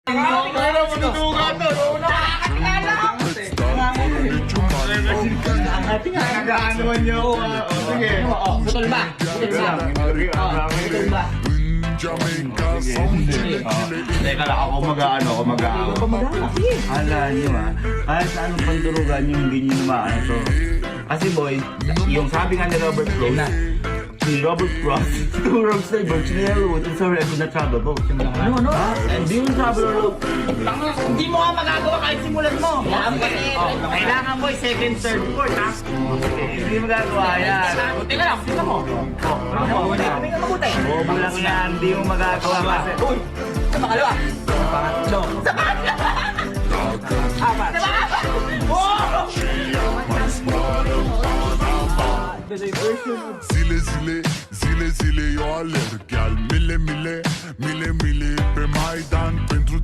Nagaano naman niyo ako. Sige. Putol ba? Putol ba? Teka lang, ako mag-aano, ako mag-aano. Hala nyo kahit sa anong pandurugan yung hindi nyo naman to. Kasi boy, yung sabi nga ni Robert Frost, two rogues na ibang sinayaro, and sorry I could not travel boat. Ano? Hindi yung travel road. Hindi mo nga magagawa kahit simulan mo. Kailangan mo second, third, fourth, ha? Hindi magagawa yan. Teka lang, tingnan mo. Kami nga mabuti. Bobo lang yan, hindi mo magagawa kasi. Uy! Sa makalawa. Pangatlo. Apat. Zile, eu alerg, gel, mile, mile, mile, mile pe Maidan pentru